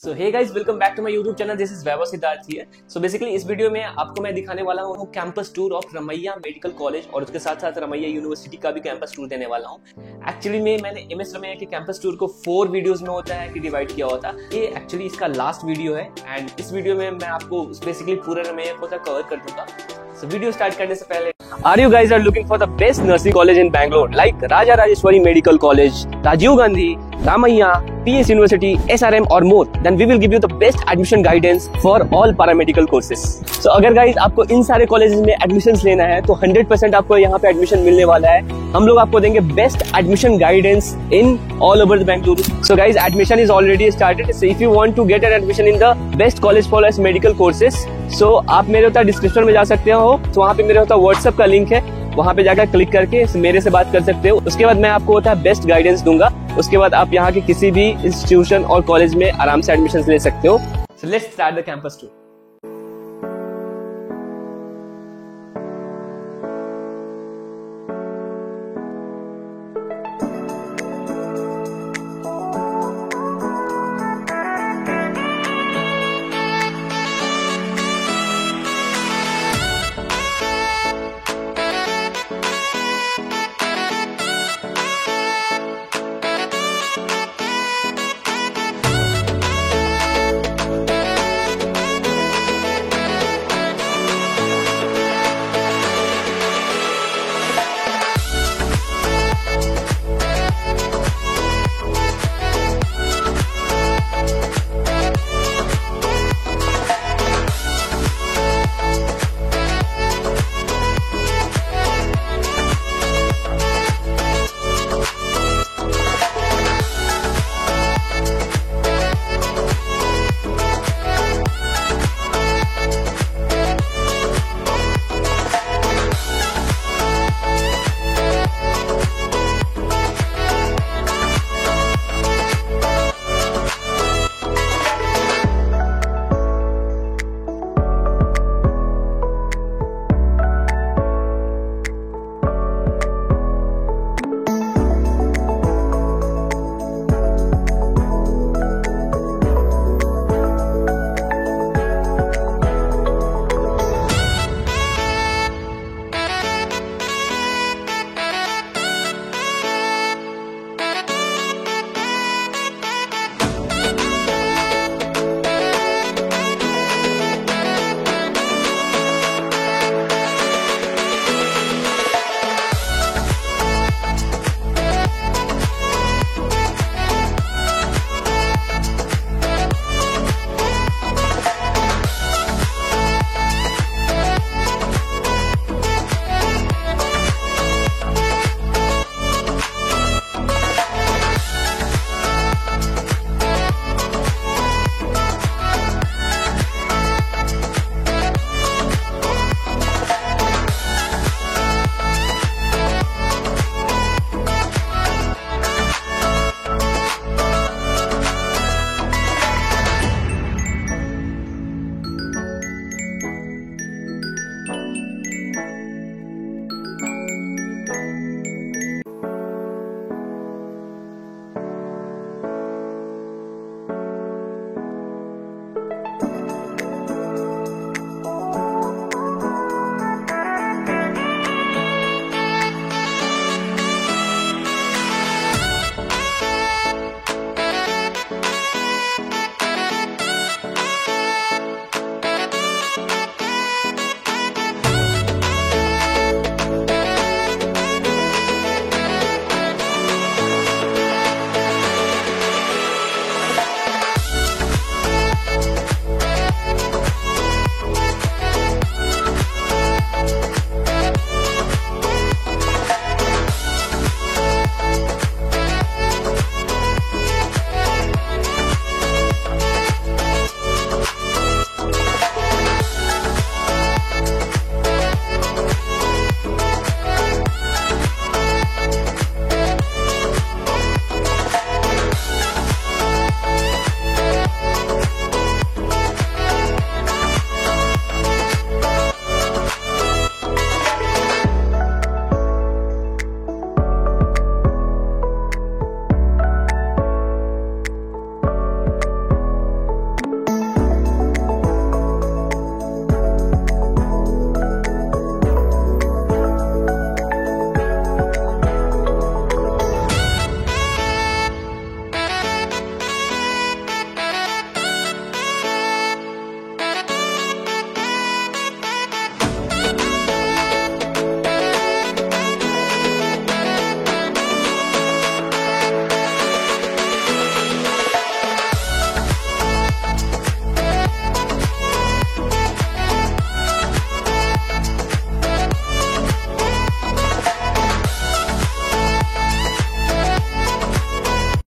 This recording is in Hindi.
So hey guys, welcome back to my YouTube channel. This is Vaibhav Siddharth here. So basically इस वीडियो में आपको मैं दिखाने वाला हूँ campus tour of Ramaiah medical college और उसके साथ साथ रमैया यूनिवर्सिटी का भी कैंपस टूर देने वाला हूँ। एक्चुअली में मैंने एमएस रमैया के कैंपस टूर को 4 वीडियोस में होता है कि डिवाइड किया होता है। ये एक्चुअली इसका लास्ट वीडियो है एंड इस वीडियो में मैं आपको बेसिकली पूरे रमैया को कवर कर दूंगा। सो वीडियो स्टार्ट करने से पहले, are you guys are looking for the best nursing college in Bangalore like Raja Rajeshwari medical college, Rajiv Gandhi, Ramaiya, PS University, SRM और more, then we will give you the best admission guidance for all paramedical courses. So अगर guys आपको इन सारे कॉलेजेस में एडमिशंस लेना है तो 100% आपको यहाँ पे एडमिशन मिलने वाला है। हम लोग आपको देंगे best admission guidance in all over Bengaluru. So guys, admission is already started. So if you want to get an admission in the best college for us medical courses, so आप मेरे होता डिस्क्रिप्शन में जा सकते हो। तो वहाँ पे मेरे होता व्हाट्सएप का लिंक है, वहाँ पे जाकर क्लिक करके मेरे से बात कर सकते हो। उसके बाद मैं आपको होता है बेस्ट गाइडेंस दूंगा। उसके बाद आप यहाँ के किसी भी इंस्टीट्यूशन और कॉलेज में आराम से एडमिशन ले सकते हो। So let's start the campus tour.